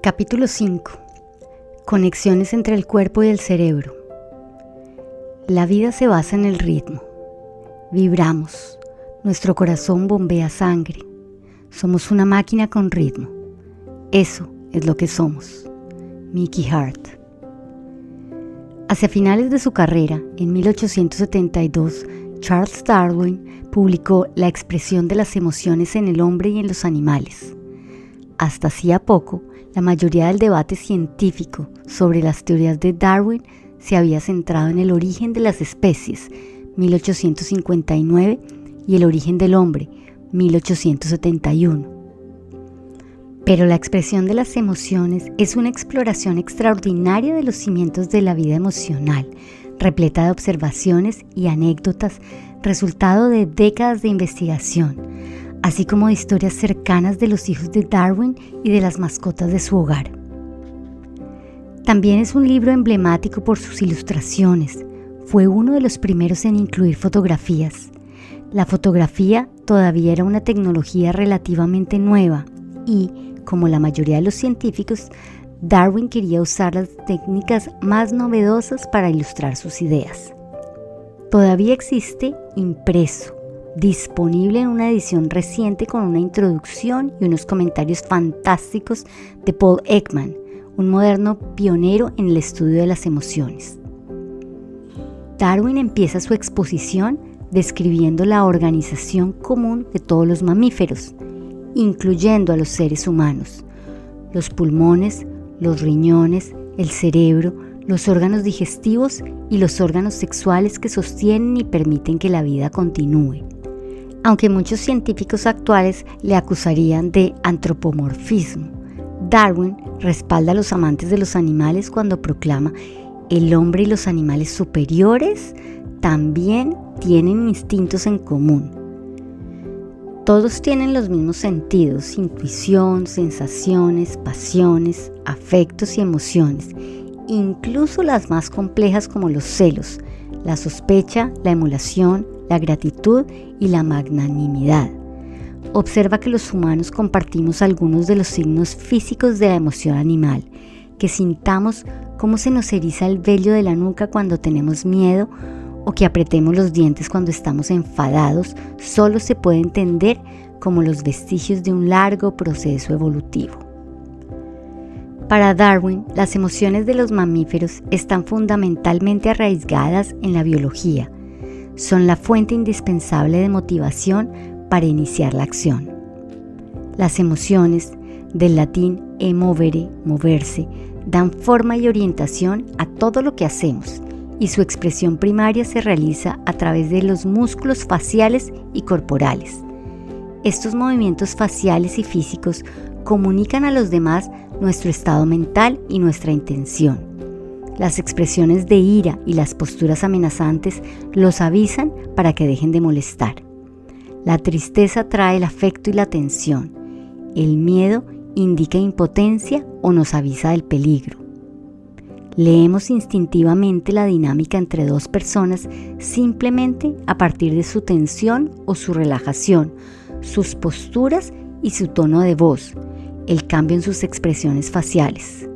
Capítulo 5. Conexiones entre el cuerpo y el cerebro. La vida se basa en el ritmo. Vibramos. Nuestro corazón bombea sangre. Somos una máquina con ritmo. Eso es lo que somos. Mickey Hart. Hacia finales de su carrera, en 1872, Charles Darwin publicó La expresión de las emociones en el hombre y en los animales. Hasta hacía poco, la mayoría del debate científico sobre las teorías de Darwin se había centrado en el origen de las especies, 1859, y el origen del hombre, 1871. Pero la expresión de las emociones es una exploración extraordinaria de los cimientos de la vida emocional, repleta de observaciones y anécdotas, resultado de décadas de investigación, así como de historias cercanas de los hijos de Darwin y de las mascotas de su hogar. También es un libro emblemático por sus ilustraciones. Fue uno de los primeros en incluir fotografías. La fotografía todavía era una tecnología relativamente nueva y, como la mayoría de los científicos, Darwin quería usar las técnicas más novedosas para ilustrar sus ideas. Todavía existe impreso, disponible en una edición reciente con una introducción y unos comentarios fantásticos de Paul Ekman, un moderno pionero en el estudio de las emociones. Darwin empieza su exposición describiendo la organización común de todos los mamíferos, incluyendo a los seres humanos, los pulmones, los riñones, el cerebro, los órganos digestivos y los órganos sexuales que sostienen y permiten que la vida continúe. Aunque muchos científicos actuales le acusarían de antropomorfismo, Darwin respalda a los amantes de los animales cuando proclama: el hombre y los animales superiores también tienen instintos en común. Todos tienen los mismos sentidos: intuición, sensaciones, pasiones, afectos y emociones, incluso las más complejas como los celos, la sospecha, la emulación, la gratitud y la magnanimidad. Observa que los humanos compartimos algunos de los signos físicos de la emoción animal, que sintamos cómo se nos eriza el vello de la nuca cuando tenemos miedo o que apretemos los dientes cuando estamos enfadados, solo se puede entender como los vestigios de un largo proceso evolutivo. Para Darwin, las emociones de los mamíferos están fundamentalmente arraigadas en la biología. Son la fuente indispensable de motivación para iniciar la acción. Las emociones, del latín emovere, moverse, dan forma y orientación a todo lo que hacemos, y su expresión primaria se realiza a través de los músculos faciales y corporales. Estos movimientos faciales y físicos comunican a los demás nuestro estado mental y nuestra intención. Las expresiones de ira y las posturas amenazantes los avisan para que dejen de molestar. La tristeza trae el afecto y la tensión. El miedo indica impotencia o nos avisa del peligro. Leemos instintivamente la dinámica entre dos personas simplemente a partir de su tensión o su relajación, sus posturas y su tono de voz, el cambio en sus expresiones faciales.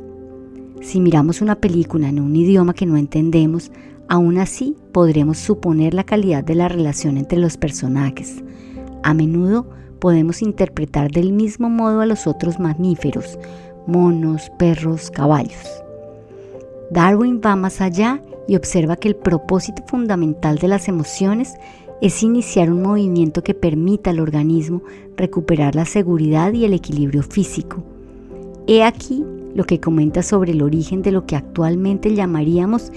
Si miramos una película en un idioma que no entendemos, aún así podremos suponer la calidad de la relación entre los personajes. A menudo podemos interpretar del mismo modo a los otros mamíferos, monos, perros, caballos. Darwin va más allá y observa que el propósito fundamental de las emociones es iniciar un movimiento que permita al organismo recuperar la seguridad y el equilibrio físico. He aquí lo que comenta sobre el origen de lo que actualmente llamaríamos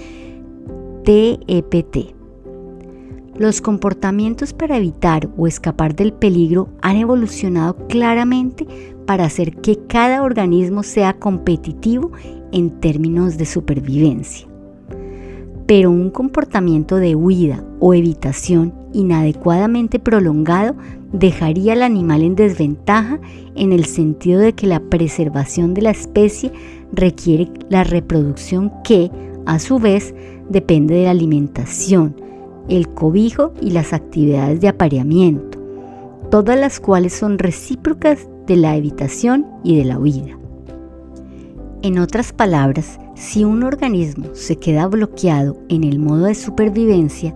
TEPT. Los comportamientos para evitar o escapar del peligro han evolucionado claramente para hacer que cada organismo sea competitivo en términos de supervivencia. Pero un comportamiento de huida o evitación inadecuadamente prolongado dejaría al animal en desventaja en el sentido de que la preservación de la especie requiere la reproducción que, a su vez, depende de la alimentación, el cobijo y las actividades de apareamiento, todas las cuales son recíprocas de la evitación y de la huida. En otras palabras, si un organismo se queda bloqueado en el modo de supervivencia,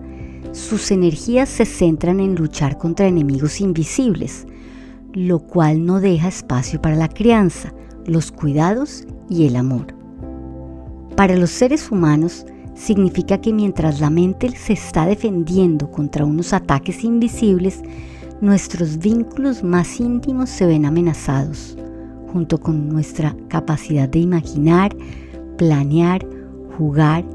sus energías se centran en luchar contra enemigos invisibles, lo cual no deja espacio para la crianza, los cuidados y el amor. Para los seres humanos, significa que mientras la mente se está defendiendo contra unos ataques invisibles, nuestros vínculos más íntimos se ven amenazados, junto con nuestra capacidad de imaginar, planear, jugar,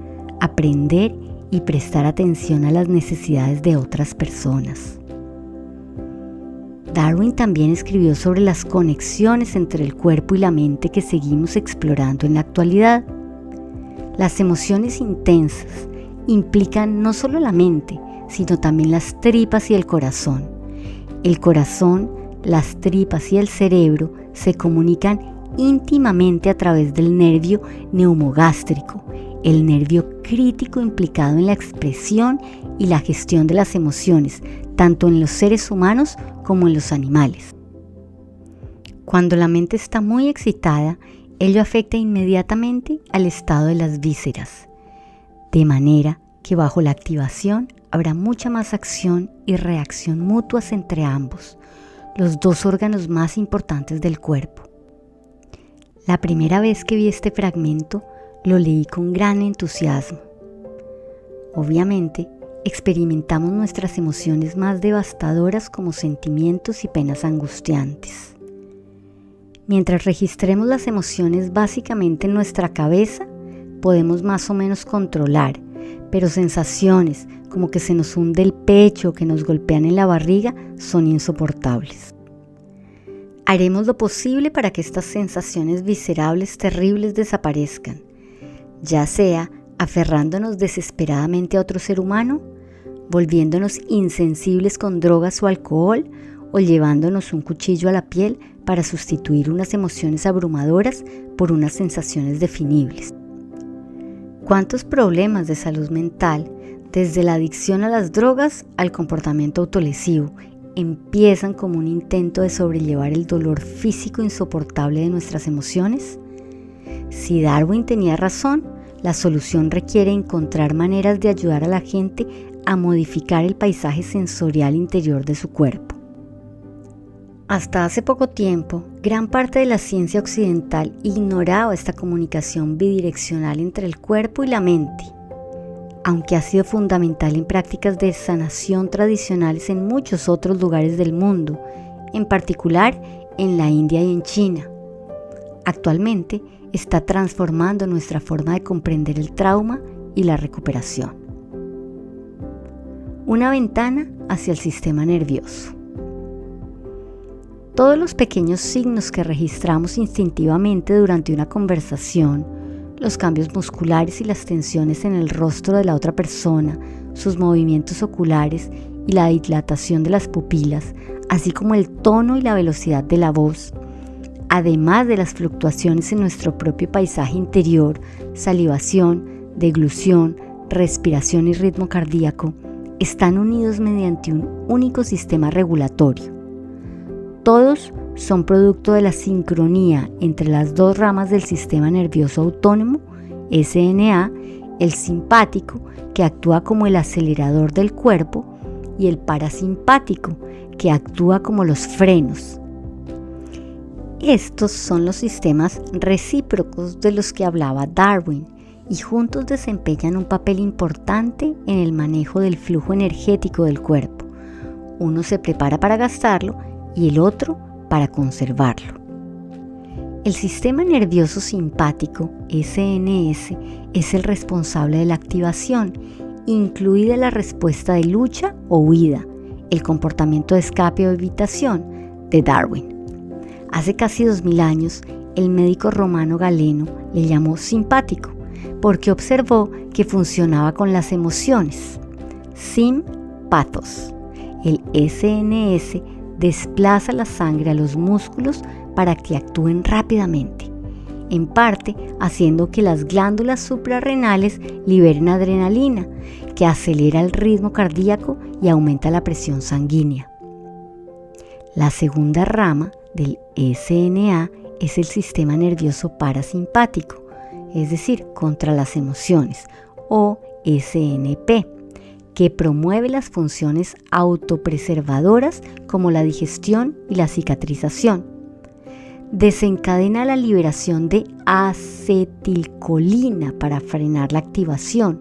aprender y prestar atención a las necesidades de otras personas. Darwin también escribió sobre las conexiones entre el cuerpo y la mente que seguimos explorando en la actualidad. Las emociones intensas implican no solo la mente, sino también las tripas y el corazón. El corazón, las tripas y el cerebro se comunican íntimamente a través del nervio neumogástrico, el nervio crítico implicado en la expresión y la gestión de las emociones, tanto en los seres humanos como en los animales. Cuando la mente está muy excitada, ello afecta inmediatamente al estado de las vísceras, de manera que bajo la activación habrá mucha más acción y reacción mutuas entre ambos, los dos órganos más importantes del cuerpo. La primera vez que vi este fragmento, lo leí con gran entusiasmo. Obviamente, experimentamos nuestras emociones más devastadoras como sentimientos y penas angustiantes. Mientras registremos las emociones básicamente en nuestra cabeza, podemos más o menos controlar, pero sensaciones como que se nos hunde el pecho o que nos golpean en la barriga son insoportables. Haremos lo posible para que estas sensaciones viscerales terribles desaparezcan, ya sea aferrándonos desesperadamente a otro ser humano, volviéndonos insensibles con drogas o alcohol, o llevándonos un cuchillo a la piel para sustituir unas emociones abrumadoras por unas sensaciones definibles. ¿Cuántos problemas de salud mental, desde la adicción a las drogas al comportamiento autolesivo, empiezan como un intento de sobrellevar el dolor físico insoportable de nuestras emociones? Si Darwin tenía razón, la solución requiere encontrar maneras de ayudar a la gente a modificar el paisaje sensorial interior de su cuerpo. Hasta hace poco tiempo, gran parte de la ciencia occidental ignoraba esta comunicación bidireccional entre el cuerpo y la mente, aunque ha sido fundamental en prácticas de sanación tradicionales en muchos otros lugares del mundo, en particular en la India y en China. Actualmente está transformando nuestra forma de comprender el trauma y la recuperación. Una ventana hacia el sistema nervioso. Todos los pequeños signos que registramos instintivamente durante una conversación, los cambios musculares y las tensiones en el rostro de la otra persona, sus movimientos oculares y la dilatación de las pupilas, así como el tono y la velocidad de la voz, además de las fluctuaciones en nuestro propio paisaje interior, salivación, deglución, respiración y ritmo cardíaco, están unidos mediante un único sistema regulatorio. Todos son producto de la sincronía entre las dos ramas del sistema nervioso autónomo, SNA, el simpático, que actúa como el acelerador del cuerpo, y el parasimpático, que actúa como los frenos. Estos son los sistemas recíprocos de los que hablaba Darwin, y juntos desempeñan un papel importante en el manejo del flujo energético del cuerpo. Uno se prepara para gastarlo y el otro para conservarlo. El sistema nervioso simpático, SNS, es el responsable de la activación, incluida la respuesta de lucha o huida, el comportamiento de escape o evitación de Darwin. Hace casi 2000 años, el médico romano Galeno le llamó simpático, porque observó que funcionaba con las emociones. Sim-pathos. El SNS desplaza la sangre a los músculos para que actúen rápidamente, en parte haciendo que las glándulas suprarrenales liberen adrenalina, que acelera el ritmo cardíaco y aumenta la presión sanguínea. La segunda rama del SNA es el sistema nervioso parasimpático, es decir, contra las emociones, o SNP, que promueve las funciones autopreservadoras como la digestión y la cicatrización. Desencadena la liberación de acetilcolina para frenar la activación,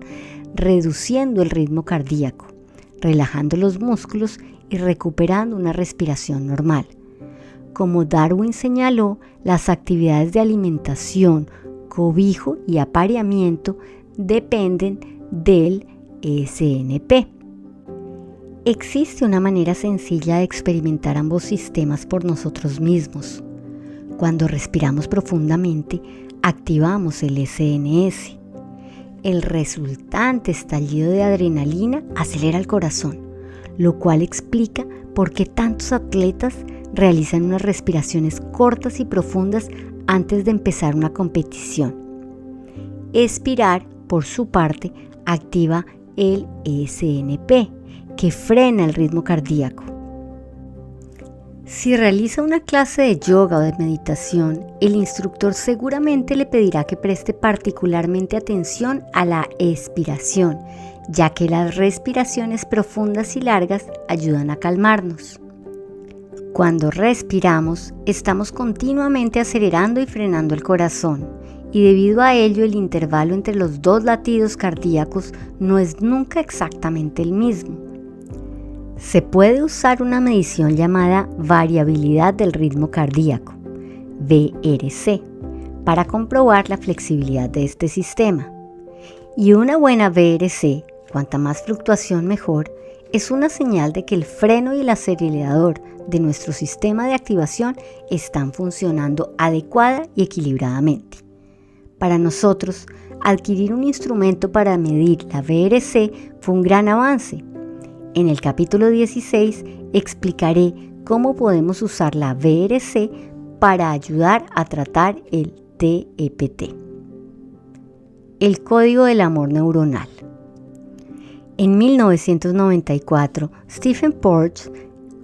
reduciendo el ritmo cardíaco, relajando los músculos y recuperando una respiración normal. Como Darwin señaló, las actividades de alimentación, cobijo y apareamiento dependen del SNP. Existe una manera sencilla de experimentar ambos sistemas por nosotros mismos. Cuando respiramos profundamente, activamos el SNS. El resultante estallido de adrenalina acelera el corazón, lo cual explica por qué tantos atletas realizan unas respiraciones cortas y profundas antes de empezar una competición. Expirar, por su parte, activa el SNP, que frena el ritmo cardíaco. Si realiza una clase de yoga o de meditación, el instructor seguramente le pedirá que preste particularmente atención a la expiración, ya que las respiraciones profundas y largas ayudan a calmarnos. Cuando respiramos, estamos continuamente acelerando y frenando el corazón, y debido a ello el intervalo entre los dos latidos cardíacos no es nunca exactamente el mismo. Se puede usar una medición llamada variabilidad del ritmo cardíaco, VRC, para comprobar la flexibilidad de este sistema. Y una buena VRC, cuanta más fluctuación mejor, es una señal de que el freno y el acelerador de nuestro sistema de activación están funcionando adecuada y equilibradamente. Para nosotros, adquirir un instrumento para medir la VRC fue un gran avance. En el capítulo 16 explicaré cómo podemos usar la VRC para ayudar a tratar el TEPT. El código del amor neuronal. En 1994, Stephen Porges,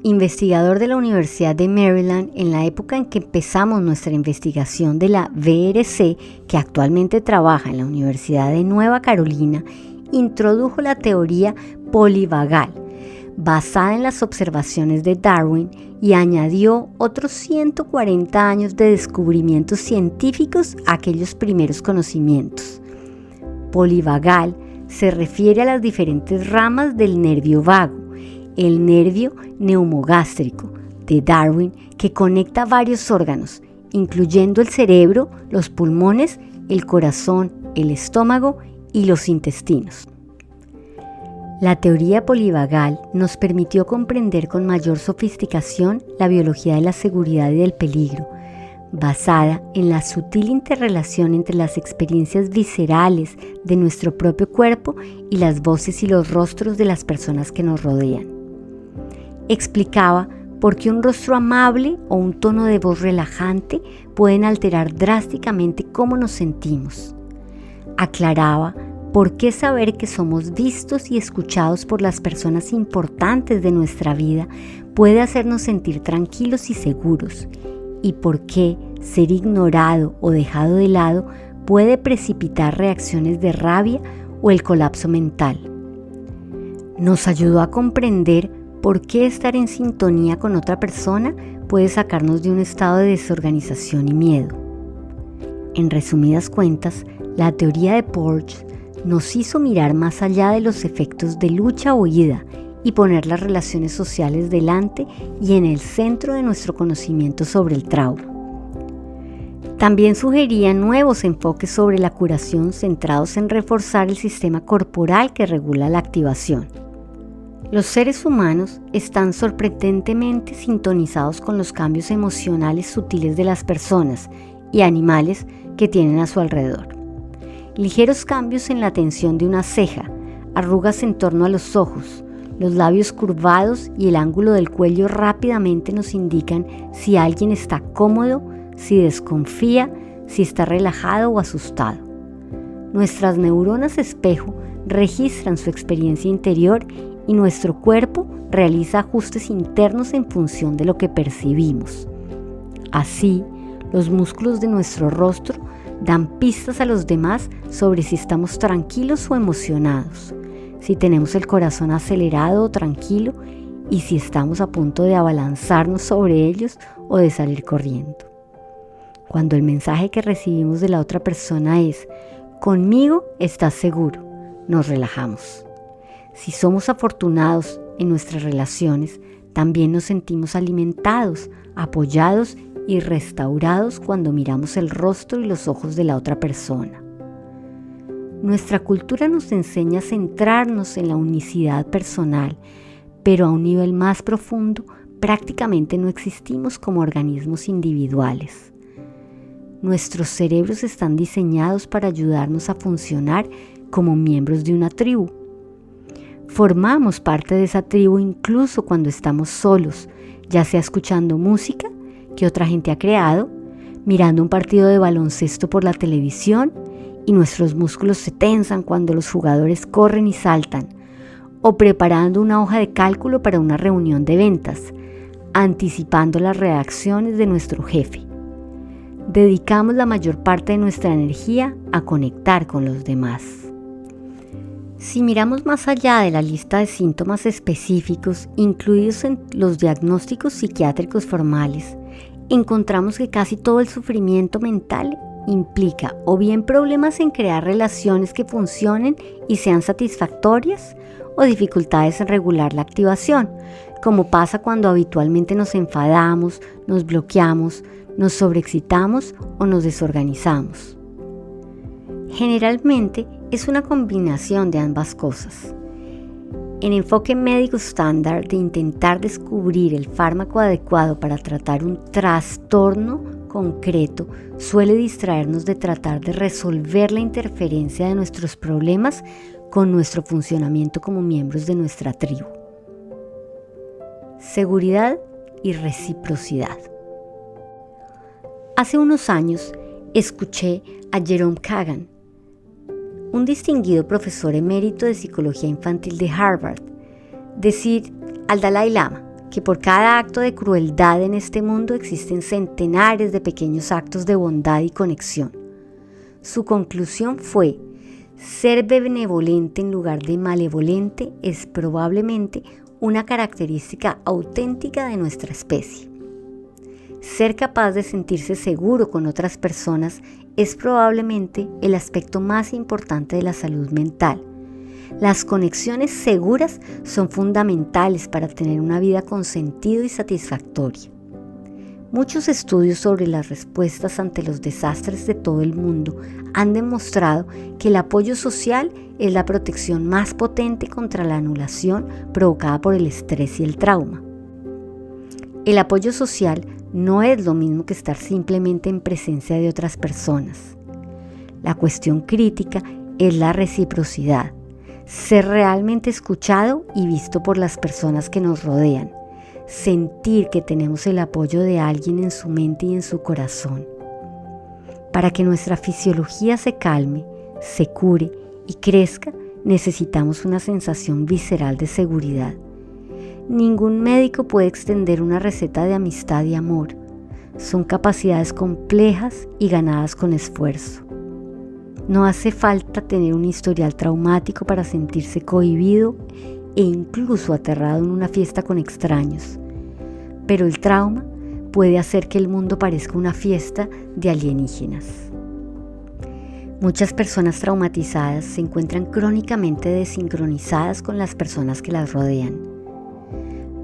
investigador de la Universidad de Maryland, en la época en que empezamos nuestra investigación de la VRC, que actualmente trabaja en la Universidad de Nueva Carolina, introdujo la teoría polivagal, basada en las observaciones de Darwin, y añadió otros 140 años de descubrimientos científicos a aquellos primeros conocimientos. Polivagal se refiere a las diferentes ramas del nervio vago, el nervio neumogástrico de Darwin, que conecta varios órganos, incluyendo el cerebro, los pulmones, el corazón, el estómago y los intestinos. La teoría polivagal nos permitió comprender con mayor sofisticación la biología de la seguridad y del peligro, basada en la sutil interrelación entre las experiencias viscerales de nuestro propio cuerpo y las voces y los rostros de las personas que nos rodean. Explicaba por qué un rostro amable o un tono de voz relajante pueden alterar drásticamente cómo nos sentimos. Aclaraba por qué saber que somos vistos y escuchados por las personas importantes de nuestra vida puede hacernos sentir tranquilos y seguros, y por qué ser ignorado o dejado de lado puede precipitar reacciones de rabia o el colapso mental. Nos ayudó a comprender por qué estar en sintonía con otra persona puede sacarnos de un estado de desorganización y miedo. En resumidas cuentas, la teoría de Porges nos hizo mirar más allá de los efectos de lucha o huida y poner las relaciones sociales delante y en el centro de nuestro conocimiento sobre el trauma. También sugería nuevos enfoques sobre la curación centrados en reforzar el sistema corporal que regula la activación. Los seres humanos están sorprendentemente sintonizados con los cambios emocionales sutiles de las personas y animales que tienen a su alrededor. Ligeros cambios en la tensión de una ceja, arrugas en torno a los ojos, los labios curvados y el ángulo del cuello rápidamente nos indican si alguien está cómodo, si desconfía, si está relajado o asustado. Nuestras neuronas espejo registran su experiencia interior y nuestro cuerpo realiza ajustes internos en función de lo que percibimos. Así, Los músculos de nuestro rostro dan pistas a los demás sobre si estamos tranquilos o emocionados, si tenemos el corazón acelerado o tranquilo y si estamos a punto de abalanzarnos sobre ellos o de salir corriendo. Cuando el mensaje que recibimos de la otra persona es "conmigo estás seguro", nos relajamos. Si somos afortunados en nuestras relaciones, también nos sentimos alimentados, apoyados y restaurados cuando miramos el rostro y los ojos de la otra persona. Nuestra cultura nos enseña a centrarnos en la unicidad personal, pero a un nivel más profundo, prácticamente no existimos como organismos individuales. Nuestros cerebros están diseñados para ayudarnos a funcionar como miembros de una tribu. Formamos parte de esa tribu incluso cuando estamos solos, ya sea escuchando música que otra gente ha creado, mirando un partido de baloncesto por la televisión y nuestros músculos se tensan cuando los jugadores corren y saltan, o preparando una hoja de cálculo para una reunión de ventas, anticipando las reacciones de nuestro jefe. Dedicamos la mayor parte de nuestra energía a conectar con los demás. Si miramos más allá de la lista de síntomas específicos incluidos en los diagnósticos psiquiátricos formales, encontramos que casi todo el sufrimiento mental implica o bien problemas en crear relaciones que funcionen y sean satisfactorias, o dificultades en regular la activación, como pasa cuando habitualmente nos enfadamos, nos bloqueamos, nos sobreexcitamos o nos desorganizamos. Generalmente es una combinación de ambas cosas. El enfoque médico estándar de intentar descubrir el fármaco adecuado para tratar un trastorno concreto suele distraernos de tratar de resolver la interferencia de nuestros problemas con nuestro funcionamiento como miembros de nuestra tribu. Seguridad y reciprocidad. Hace unos años escuché a Jerome Kagan, un distinguido profesor emérito de psicología infantil de Harvard, decir al Dalai Lama que por cada acto de crueldad en este mundo existen centenares de pequeños actos de bondad y conexión. Su conclusión fue: ser benevolente en lugar de malevolente es probablemente una característica auténtica de nuestra especie. Ser capaz de sentirse seguro con otras personas es probablemente el aspecto más importante de la salud mental. Las conexiones seguras son fundamentales para tener una vida con sentido y satisfactoria. Muchos estudios sobre las respuestas ante los desastres de todo el mundo han demostrado que el apoyo social es la protección más potente contra la anulación provocada por el estrés y el trauma. El apoyo social no es lo mismo que estar simplemente en presencia de otras personas. La cuestión crítica es la reciprocidad, ser realmente escuchado y visto por las personas que nos rodean, sentir que tenemos el apoyo de alguien en su mente y en su corazón. Para que nuestra fisiología se calme, se cure y crezca, necesitamos una sensación visceral de seguridad. Ningún médico puede extender una receta de amistad y amor. Son capacidades complejas y ganadas con esfuerzo. No hace falta tener un historial traumático para sentirse cohibido e incluso aterrado en una fiesta con extraños. Pero el trauma puede hacer que el mundo parezca una fiesta de alienígenas. Muchas personas traumatizadas se encuentran crónicamente desincronizadas con las personas que las rodean.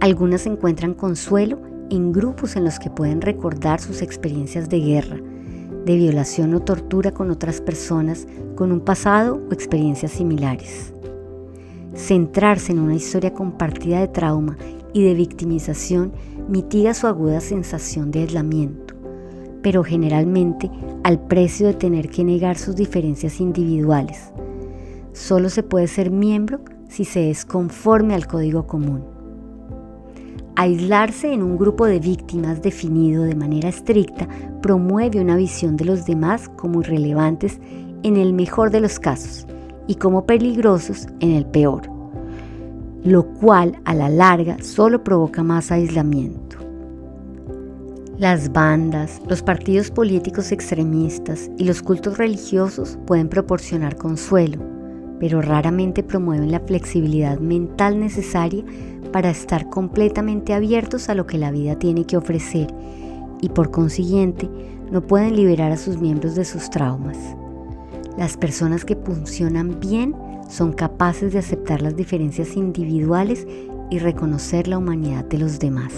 Algunas encuentran consuelo en grupos en los que pueden recordar sus experiencias de guerra, de violación o tortura con otras personas con un pasado o experiencias similares. Centrarse en una historia compartida de trauma y de victimización mitiga su aguda sensación de aislamiento, pero generalmente al precio de tener que negar sus diferencias individuales. Solo se puede ser miembro si se es conforme al código común. Aislarse en un grupo de víctimas definido de manera estricta promueve una visión de los demás como irrelevantes en el mejor de los casos y como peligrosos en el peor, lo cual a la larga solo provoca más aislamiento. Las bandas, los partidos políticos extremistas y los cultos religiosos pueden proporcionar consuelo, pero raramente promueven la flexibilidad mental necesaria para estar completamente abiertos a lo que la vida tiene que ofrecer y por consiguiente no pueden liberar a sus miembros de sus traumas. Las personas que funcionan bien son capaces de aceptar las diferencias individuales y reconocer la humanidad de los demás.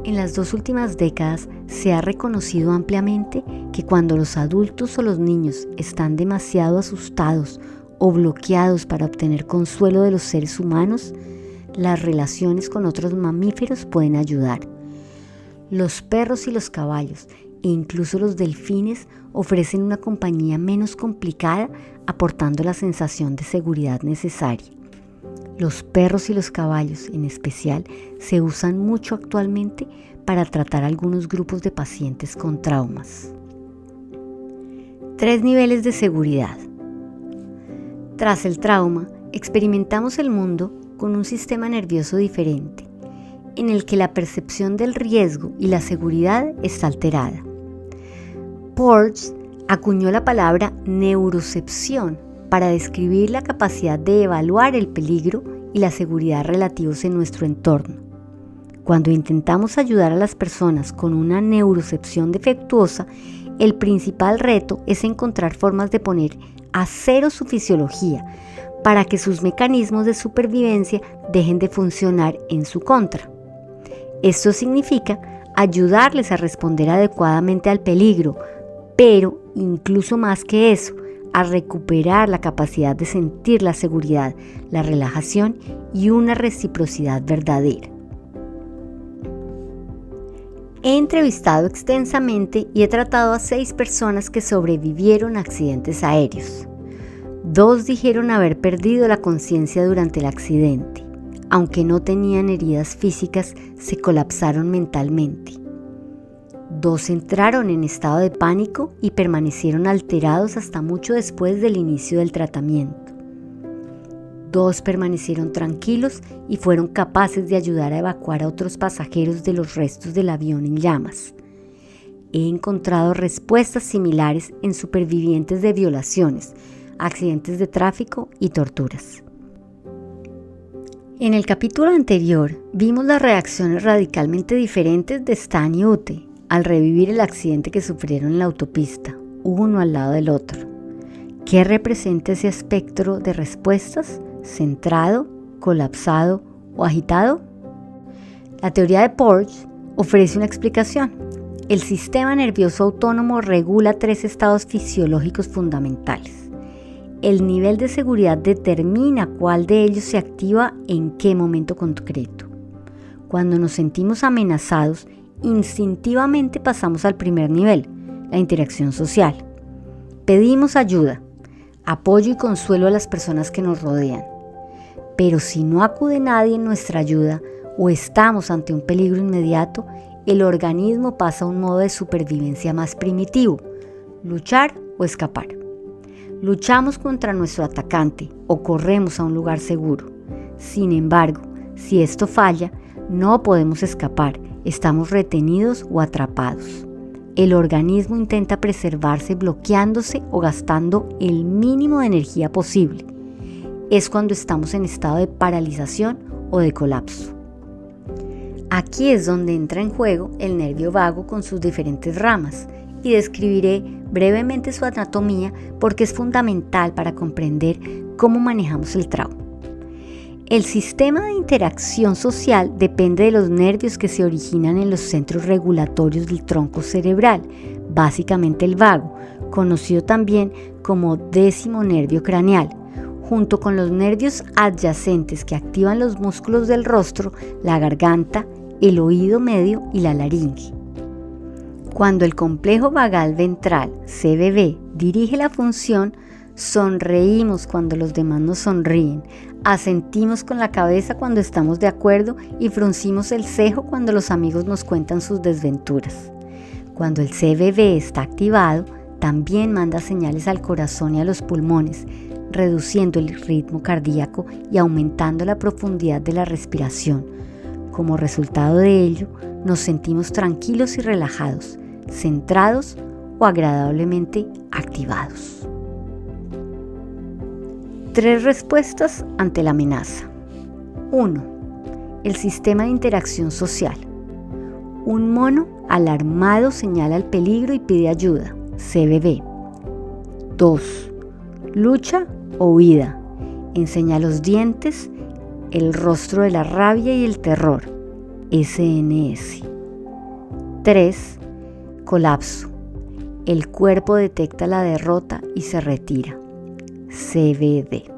En las 2 últimas décadas se ha reconocido ampliamente que cuando los adultos o los niños están demasiado asustados o bloqueados para obtener consuelo de los seres humanos, las relaciones con otros mamíferos pueden ayudar. Los perros y los caballos e incluso los delfines ofrecen una compañía menos complicada, aportando la sensación de seguridad necesaria. Los perros y los caballos, en especial, se usan mucho actualmente para tratar algunos grupos de pacientes con traumas. 3 niveles de seguridad. Tras el trauma, experimentamos el mundo con un sistema nervioso diferente, en el que la percepción del riesgo y la seguridad está alterada. Porges acuñó la palabra neurocepción para describir la capacidad de evaluar el peligro y la seguridad relativos en nuestro entorno. Cuando intentamos ayudar a las personas con una neurocepción defectuosa, el principal reto es encontrar formas de poner a cero su fisiología para que sus mecanismos de supervivencia dejen de funcionar en su contra. Esto significa ayudarles a responder adecuadamente al peligro, pero incluso más que eso, a recuperar la capacidad de sentir la seguridad, la relajación y una reciprocidad verdadera. He entrevistado extensamente y he tratado a 6 personas que sobrevivieron a accidentes aéreos. 2 dijeron haber perdido la conciencia durante el accidente. Aunque no tenían heridas físicas, se colapsaron mentalmente. 2 entraron en estado de pánico y permanecieron alterados hasta mucho después del inicio del tratamiento. 2 permanecieron tranquilos y fueron capaces de ayudar a evacuar a otros pasajeros de los restos del avión en llamas. He encontrado respuestas similares en supervivientes de violaciones, accidentes de tráfico y torturas. En el capítulo anterior vimos las reacciones radicalmente diferentes de Stan y Ute al revivir el accidente que sufrieron en la autopista, uno al lado del otro. ¿Qué representa ese espectro de respuestas? ¿Centrado, colapsado o agitado? La teoría de Porges ofrece una explicación. El sistema nervioso autónomo regula 3 estados fisiológicos fundamentales. El nivel de seguridad determina cuál de ellos se activa en qué momento concreto. Cuando nos sentimos amenazados, instintivamente pasamos al primer nivel, la interacción social. Pedimos ayuda, apoyo y consuelo a las personas que nos rodean. Pero si no acude nadie en nuestra ayuda o estamos ante un peligro inmediato, el organismo pasa a un modo de supervivencia más primitivo, luchar o escapar. Luchamos contra nuestro atacante o corremos a un lugar seguro. Sin embargo, si esto falla, no podemos escapar, estamos retenidos o atrapados. El organismo intenta preservarse bloqueándose o gastando el mínimo de energía posible. Es cuando estamos en estado de paralización o de colapso. Aquí es donde entra en juego el nervio vago con sus diferentes ramas y describiré brevemente su anatomía porque es fundamental para comprender cómo manejamos el trauma. El sistema de interacción social depende de los nervios que se originan en los centros regulatorios del tronco cerebral, básicamente el vago, conocido también como 10º nervio craneal, junto con los nervios adyacentes que activan los músculos del rostro, la garganta, el oído medio y la laringe. Cuando el complejo vagal ventral, CVV, dirige la función, sonreímos cuando los demás nos sonríen, asentimos con la cabeza cuando estamos de acuerdo y fruncimos el cejo cuando los amigos nos cuentan sus desventuras. Cuando el CVV está activado, también manda señales al corazón y a los pulmones, reduciendo el ritmo cardíaco y aumentando la profundidad de la respiración, Como resultado de ello, nos sentimos tranquilos y relajados, centrados o agradablemente activados. 3 respuestas ante la amenaza. 1. El sistema de interacción social. Un mono alarmado señala el peligro y pide ayuda, CBB. 2. Lucha o huida. Enseña los dientes, el rostro de la rabia y el terror, SNS. 3. Colapso. El cuerpo detecta la derrota y se retira, CBD.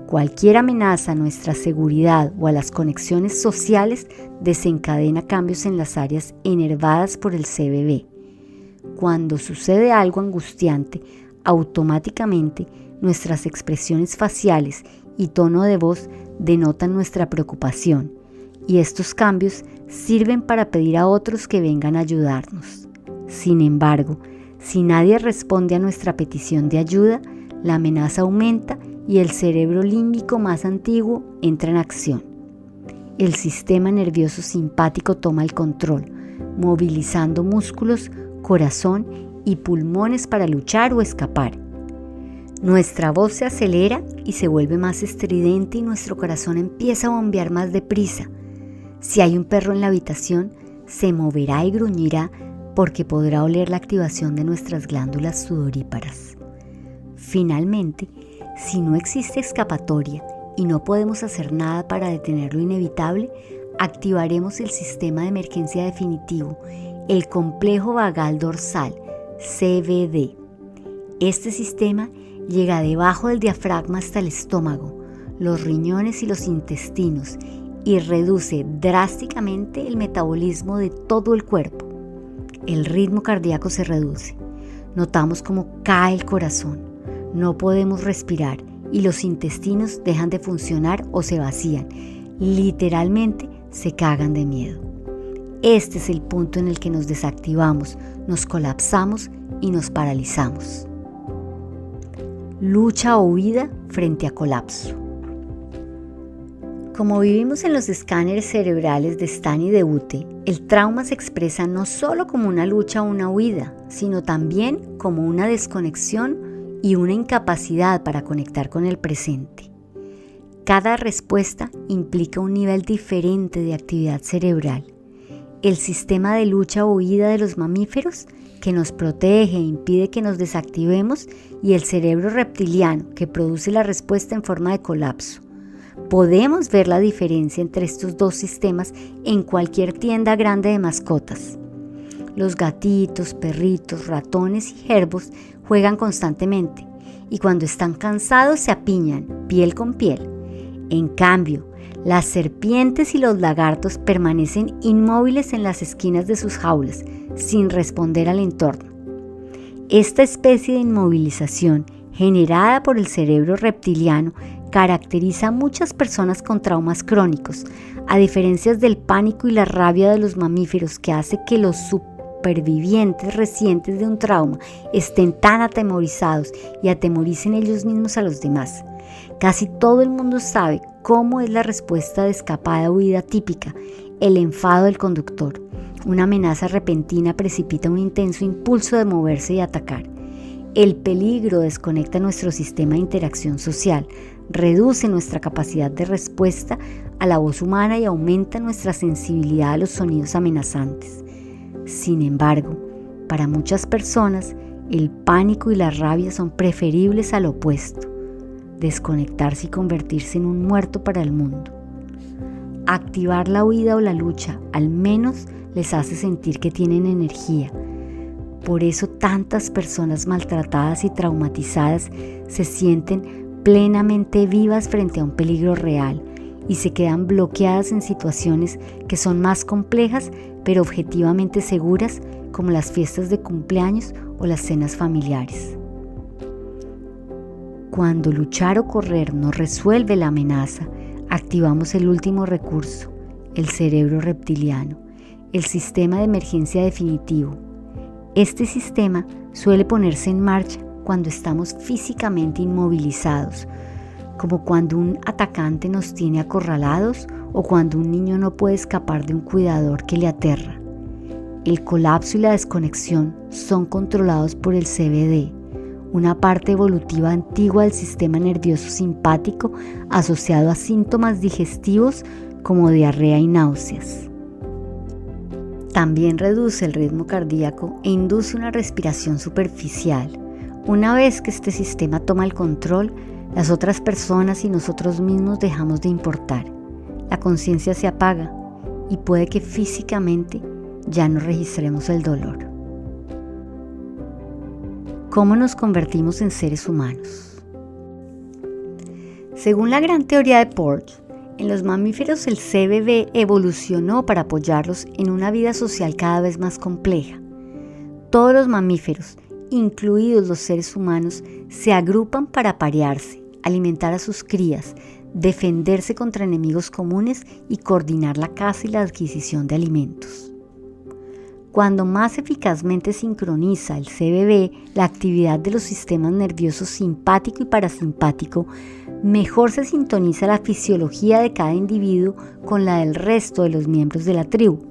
Cualquier amenaza a nuestra seguridad o a las conexiones sociales desencadena cambios en las áreas inervadas por el CBB. Cuando sucede algo angustiante, automáticamente nuestras expresiones faciales y tono de voz denotan nuestra preocupación, y estos cambios sirven para pedir a otros que vengan a ayudarnos. Sin embargo, si nadie responde a nuestra petición de ayuda, la amenaza aumenta y el cerebro límbico más antiguo entra en acción. El sistema nervioso simpático toma el control, movilizando músculos, corazón y pulmones para luchar o escapar. Nuestra voz se acelera y se vuelve más estridente y nuestro corazón empieza a bombear más deprisa. Si hay un perro en la habitación, se moverá y gruñirá porque podrá oler la activación de nuestras glándulas sudoríparas. Finalmente, si no existe escapatoria y no podemos hacer nada para detener lo inevitable, activaremos el sistema de emergencia definitivo, el complejo vagal dorsal, CVD. Este sistema llega debajo del diafragma hasta el estómago, los riñones y los intestinos y reduce drásticamente el metabolismo de todo el cuerpo. El ritmo cardíaco se reduce. Notamos cómo cae el corazón. No podemos respirar y los intestinos dejan de funcionar o se vacían. Literalmente se cagan de miedo. Este es el punto en el que nos desactivamos, nos colapsamos y nos paralizamos. Lucha o huida frente a colapso. Como vivimos en los escáneres cerebrales de Stan y de Ute, el trauma se expresa no solo como una lucha o una huida, sino también como una desconexión y una incapacidad para conectar con el presente. Cada respuesta implica un nivel diferente de actividad cerebral. El sistema de lucha o huida de los mamíferos, que nos protege e impide que nos desactivemos, y el cerebro reptiliano, que produce la respuesta en forma de colapso. Podemos ver la diferencia entre estos dos sistemas en cualquier tienda grande de mascotas. Los gatitos, perritos, ratones y jerbos juegan constantemente y cuando están cansados se apiñan, piel con piel. En cambio, las serpientes y los lagartos permanecen inmóviles en las esquinas de sus jaulas, sin responder al entorno. Esta especie de inmovilización, generada por el cerebro reptiliano, caracteriza a muchas personas con traumas crónicos, a diferencia del pánico y la rabia de los mamíferos, que hace que los supervivientes recientes de un trauma estén tan atemorizados y atemoricen ellos mismos a los demás. Casi todo el mundo sabe cómo es la respuesta de escapada o huida típica: el enfado del conductor. Una amenaza repentina precipita un intenso impulso de moverse y atacar. El peligro desconecta nuestro sistema de interacción social, reduce nuestra capacidad de respuesta a la voz humana y aumenta nuestra sensibilidad a los sonidos amenazantes. Sin embargo, para muchas personas, el pánico y la rabia son preferibles al opuesto: desconectarse y convertirse en un muerto para el mundo. Activar la huida o la lucha al menos les hace sentir que tienen energía. Por eso tantas personas maltratadas y traumatizadas se sienten plenamente vivas frente a un peligro real y se quedan bloqueadas en situaciones que son más complejas pero objetivamente seguras, como las fiestas de cumpleaños o las cenas familiares. Cuando luchar o correr no resuelve la amenaza, activamos el último recurso, el cerebro reptiliano, el sistema de emergencia definitivo. Este sistema suele ponerse en marcha cuando estamos físicamente inmovilizados, como cuando un atacante nos tiene acorralados o cuando un niño no puede escapar de un cuidador que le aterra. El colapso y la desconexión son controlados por el CBD, una parte evolutiva antigua del sistema nervioso simpático asociado a síntomas digestivos como diarrea y náuseas. También reduce el ritmo cardíaco e induce una respiración superficial. Una vez que este sistema toma el control, las otras personas y nosotros mismos dejamos de importar. La conciencia se apaga y puede que físicamente ya no registremos el dolor. ¿Cómo nos convertimos en seres humanos? Según la gran teoría de Porges, en los mamíferos el CBD evolucionó para apoyarlos en una vida social cada vez más compleja. Todos los mamíferos, incluidos los seres humanos, se agrupan para aparearse, alimentar a sus crías, defenderse contra enemigos comunes y coordinar la caza y la adquisición de alimentos. Cuando más eficazmente sincroniza el CBD la actividad de los sistemas nerviosos simpático y parasimpático, mejor se sintoniza la fisiología de cada individuo con la del resto de los miembros de la tribu.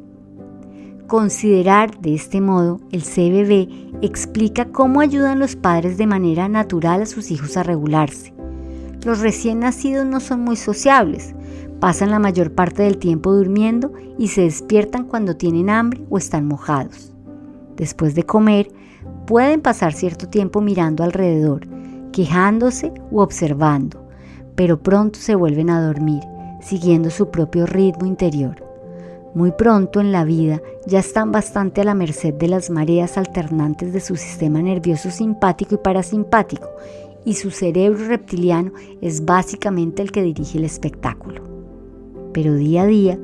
Considerar de este modo el CBD explica cómo ayudan los padres de manera natural a sus hijos a regularse. Los recién nacidos no son muy sociables, pasan la mayor parte del tiempo durmiendo y se despiertan cuando tienen hambre o están mojados. Después de comer, pueden pasar cierto tiempo mirando alrededor, quejándose u observando, pero pronto se vuelven a dormir, siguiendo su propio ritmo interior. Muy pronto en la vida ya están bastante a la merced de las mareas alternantes de su sistema nervioso simpático y parasimpático, y su cerebro reptiliano es básicamente el que dirige el espectáculo. Pero día a día,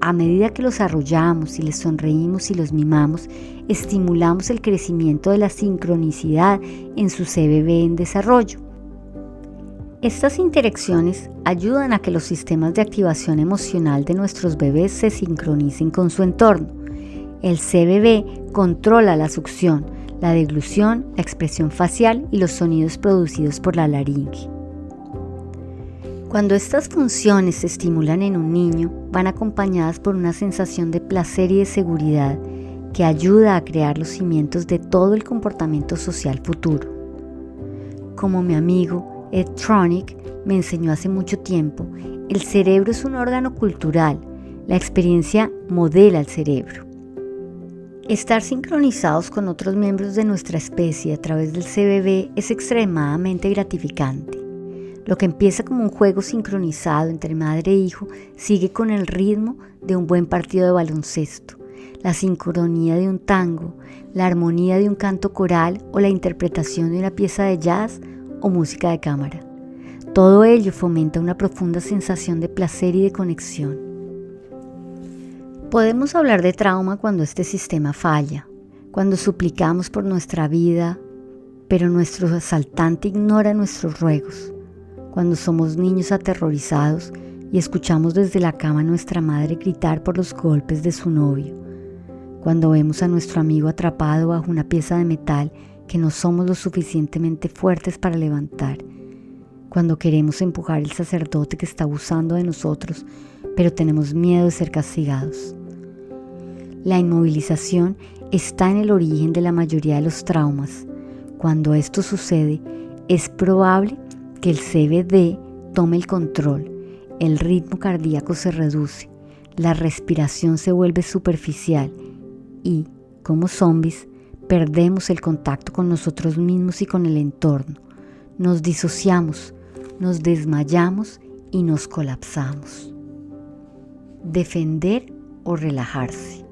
a medida que los arrollamos y les sonreímos y los mimamos, estimulamos el crecimiento de la sincronicidad en su CBD en desarrollo. Estas interacciones ayudan a que los sistemas de activación emocional de nuestros bebés se sincronicen con su entorno. El CBD controla la succión, la deglución, la expresión facial y los sonidos producidos por la laringe. Cuando estas funciones se estimulan en un niño, van acompañadas por una sensación de placer y de seguridad que ayuda a crear los cimientos de todo el comportamiento social futuro. Como mi amigo Ed Tronick me enseñó hace mucho tiempo, el cerebro es un órgano cultural, la experiencia modela el cerebro. Estar sincronizados con otros miembros de nuestra especie a través del CBD es extremadamente gratificante. Lo que empieza como un juego sincronizado entre madre e hijo sigue con el ritmo de un buen partido de baloncesto, la sincronía de un tango, la armonía de un canto coral o la interpretación de una pieza de jazz o música de cámara. Todo ello fomenta una profunda sensación de placer y de conexión. Podemos hablar de trauma cuando este sistema falla, cuando suplicamos por nuestra vida, pero nuestro asaltante ignora nuestros ruegos, cuando somos niños aterrorizados y escuchamos desde la cama a nuestra madre gritar por los golpes de su novio, cuando vemos a nuestro amigo atrapado bajo una pieza de metal que no somos lo suficientemente fuertes para levantar, cuando queremos empujar al sacerdote que está abusando de nosotros, pero tenemos miedo de ser castigados. La inmovilización está en el origen de la mayoría de los traumas. Cuando esto sucede, es probable que el CBD tome el control, el ritmo cardíaco se reduce, la respiración se vuelve superficial y, como zombies, perdemos el contacto con nosotros mismos y con el entorno. Nos disociamos, nos desmayamos y nos colapsamos. Defender o relajarse.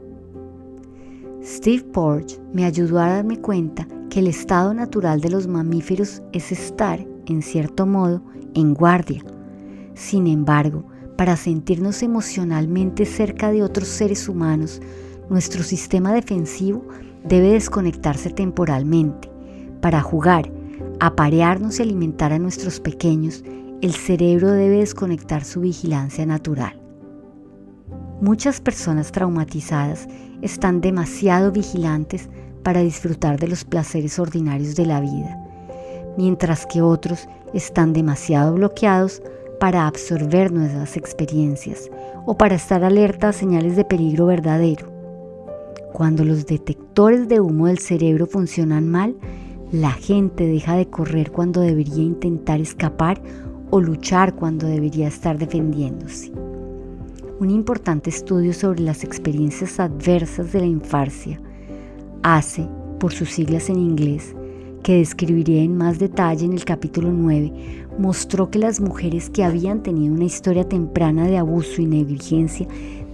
Steve Porges me ayudó a darme cuenta que el estado natural de los mamíferos es estar, en cierto modo, en guardia. Sin embargo, para sentirnos emocionalmente cerca de otros seres humanos, nuestro sistema defensivo debe desconectarse temporalmente. Para jugar, aparearnos y alimentar a nuestros pequeños, el cerebro debe desconectar su vigilancia natural. Muchas personas traumatizadas están demasiado vigilantes para disfrutar de los placeres ordinarios de la vida. mientras que otros están demasiado bloqueados para absorber nuevas experiencias o para estar alerta a señales de peligro verdadero. Cuando los detectores de humo del cerebro funcionan mal, la gente deja de correr cuando debería intentar escapar o luchar cuando debería estar defendiéndose. Un importante estudio sobre las experiencias adversas de la infancia, ACE, por sus siglas en inglés, que describiré en más detalle en el capítulo 9, mostró que las mujeres que habían tenido una historia temprana de abuso y negligencia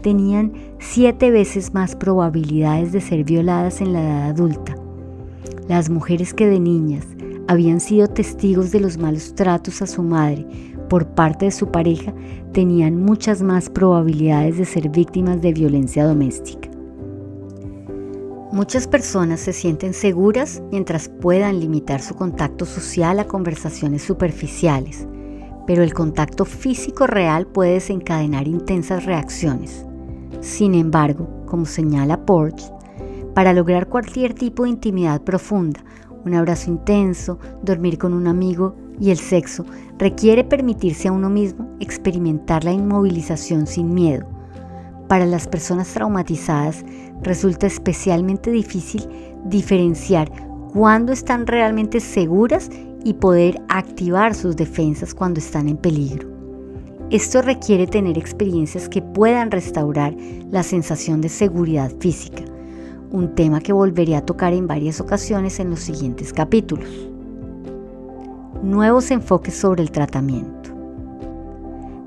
tenían 7 veces más probabilidades de ser violadas en la edad adulta. Las mujeres que de niñas habían sido testigos de los malos tratos a su madre por parte de su pareja tenían muchas más probabilidades de ser víctimas de violencia doméstica. Muchas personas se sienten seguras mientras puedan limitar su contacto social a conversaciones superficiales, pero el contacto físico real puede desencadenar intensas reacciones. Sin embargo, como señala Porges, para lograr cualquier tipo de intimidad profunda, un abrazo intenso, dormir con un amigo y el sexo, requiere permitirse a uno mismo experimentar la inmovilización sin miedo. Para las personas traumatizadas resulta especialmente difícil diferenciar cuándo están realmente seguras y poder activar sus defensas cuando están en peligro. Esto requiere tener experiencias que puedan restaurar la sensación de seguridad física, un tema que volveré a tocar en varias ocasiones en los siguientes capítulos. Nuevos enfoques sobre el tratamiento.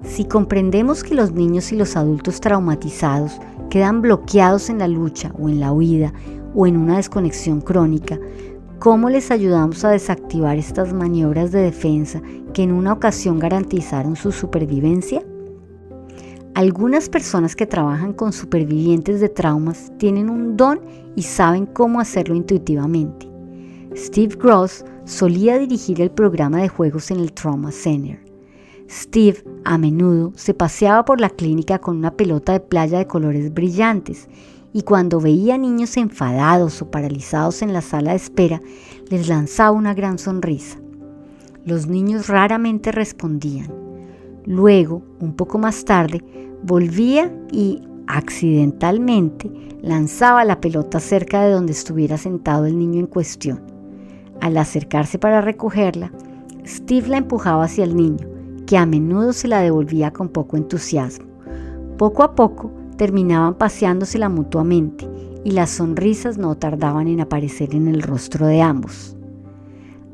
Si comprendemos que los niños y los adultos traumatizados quedan bloqueados en la lucha o en la huida o en una desconexión crónica, ¿cómo les ayudamos a desactivar estas maniobras de defensa que en una ocasión garantizaron su supervivencia? Algunas personas que trabajan con supervivientes de traumas tienen un don y saben cómo hacerlo intuitivamente. Steve Gross solía dirigir el programa de juegos en el Trauma Center. Steve a menudo se paseaba por la clínica con una pelota de playa de colores brillantes y cuando veía niños enfadados o paralizados en la sala de espera, les lanzaba una gran sonrisa. Los niños raramente respondían. Luego, un poco más tarde, volvía y, accidentalmente, lanzaba la pelota cerca de donde estuviera sentado el niño en cuestión. Al acercarse para recogerla, Steve la empujaba hacia el niño, que a menudo se la devolvía con poco entusiasmo. Poco a poco terminaban paseándosela mutuamente y las sonrisas no tardaban en aparecer en el rostro de ambos.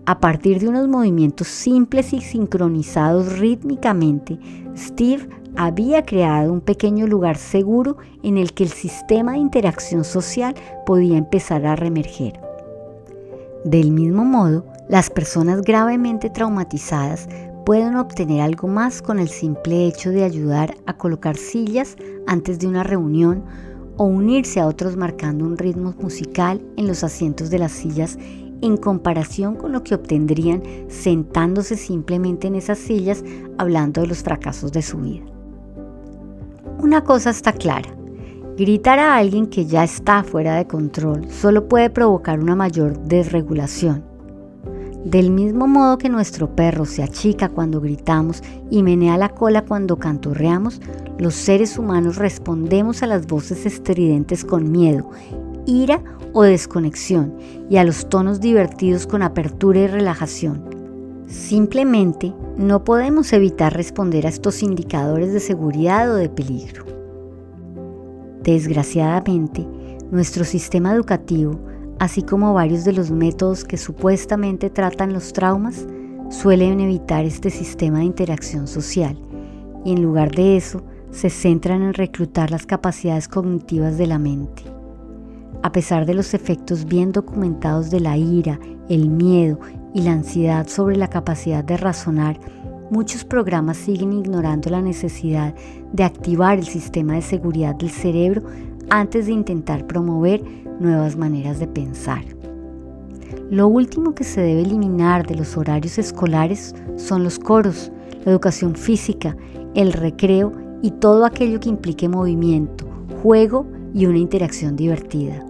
A partir de unos movimientos simples y sincronizados rítmicamente, Steve había creado un pequeño lugar seguro en el que el sistema de interacción social podía empezar a reemerger. Del mismo modo, las personas gravemente traumatizadas pueden obtener algo más con el simple hecho de ayudar a colocar sillas antes de una reunión o unirse a otros marcando un ritmo musical en los asientos de las sillas en comparación con lo que obtendrían sentándose simplemente en esas sillas hablando de los fracasos de su vida. Una cosa está clara: gritar a alguien que ya está fuera de control solo puede provocar una mayor desregulación. Del mismo modo que nuestro perro se achica cuando gritamos y menea la cola cuando canturreamos, los seres humanos respondemos a las voces estridentes con miedo, ira o desconexión y a los tonos divertidos con apertura y relajación. Simplemente no podemos evitar responder a estos indicadores de seguridad o de peligro. Desgraciadamente, nuestro sistema educativo, así como varios de los métodos que supuestamente tratan los traumas, suelen evitar este sistema de interacción social y en lugar de eso se centran en reclutar las capacidades cognitivas de la mente. A pesar de los efectos bien documentados de la ira, el miedo y la ansiedad sobre la capacidad de razonar, muchos programas siguen ignorando la necesidad de activar el sistema de seguridad del cerebro antes de intentar promover nuevas maneras de pensar. Lo último que se debe eliminar de los horarios escolares son los coros, la educación física, el recreo y todo aquello que implique movimiento, juego y una interacción divertida.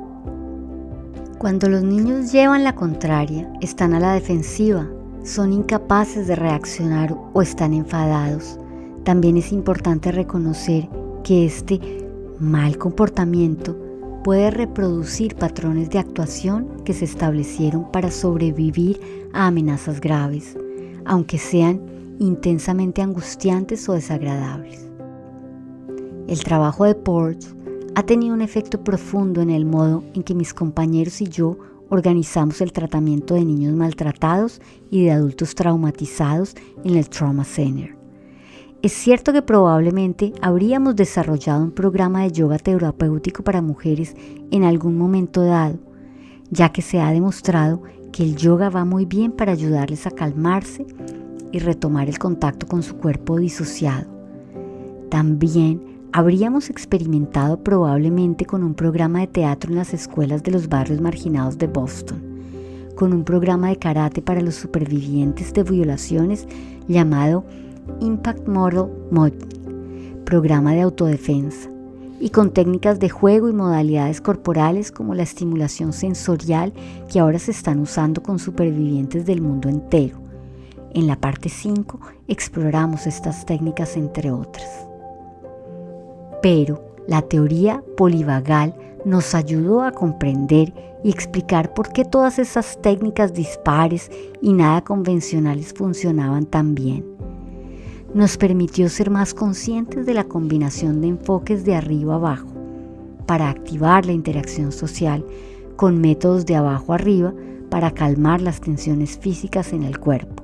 Cuando los niños llevan la contraria, están a la defensiva, son incapaces de reaccionar o están enfadados. También es importante reconocer que este mal comportamiento puede reproducir patrones de actuación que se establecieron para sobrevivir a amenazas graves, aunque sean intensamente angustiantes o desagradables. El trabajo de Porges ha tenido un efecto profundo en el modo en que mis compañeros y yo organizamos el tratamiento de niños maltratados y de adultos traumatizados en el Trauma Center. Es cierto que probablemente habríamos desarrollado un programa de yoga terapéutico para mujeres en algún momento dado, ya que se ha demostrado que el yoga va muy bien para ayudarles a calmarse y retomar el contacto con su cuerpo disociado. También habríamos experimentado probablemente con un programa de teatro en las escuelas de los barrios marginados de Boston, con un programa de karate para los supervivientes de violaciones llamado Impact Model Modeling, programa de autodefensa, y con técnicas de juego y modalidades corporales como la estimulación sensorial que ahora se están usando con supervivientes del mundo entero. En la parte 5 exploramos estas técnicas entre otras. Pero la teoría polivagal nos ayudó a comprender y explicar por qué todas esas técnicas dispares y nada convencionales funcionaban tan bien. Nos permitió ser más conscientes de la combinación de enfoques de arriba a abajo para activar la interacción social con métodos de abajo arriba para calmar las tensiones físicas en el cuerpo.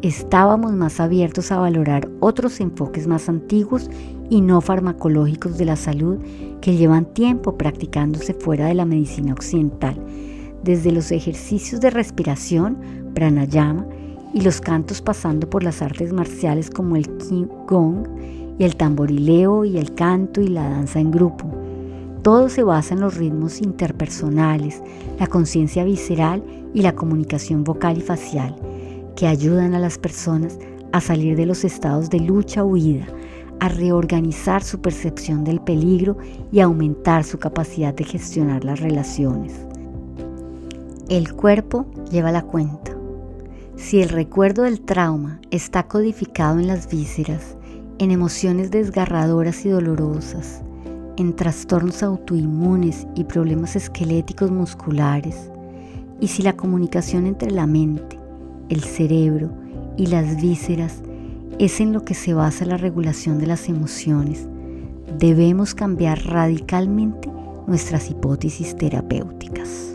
Estábamos más abiertos a valorar otros enfoques más antiguos y no farmacológicos de la salud que llevan tiempo practicándose fuera de la medicina occidental, desde los ejercicios de respiración, pranayama, y los cantos pasando por las artes marciales como el qigong y el tamborileo y el canto y la danza en grupo. Todo se basa en los ritmos interpersonales, la conciencia visceral y la comunicación vocal y facial, que ayudan a las personas a salir de los estados de lucha o huida, a reorganizar su percepción del peligro y a aumentar su capacidad de gestionar las relaciones. El cuerpo lleva la cuenta. Si el recuerdo del trauma está codificado en las vísceras, en emociones desgarradoras y dolorosas, en trastornos autoinmunes y problemas esqueléticos musculares, y si la comunicación entre la mente, el cerebro y las vísceras es en lo que se basa la regulación de las emociones, debemos cambiar radicalmente nuestras hipótesis terapéuticas.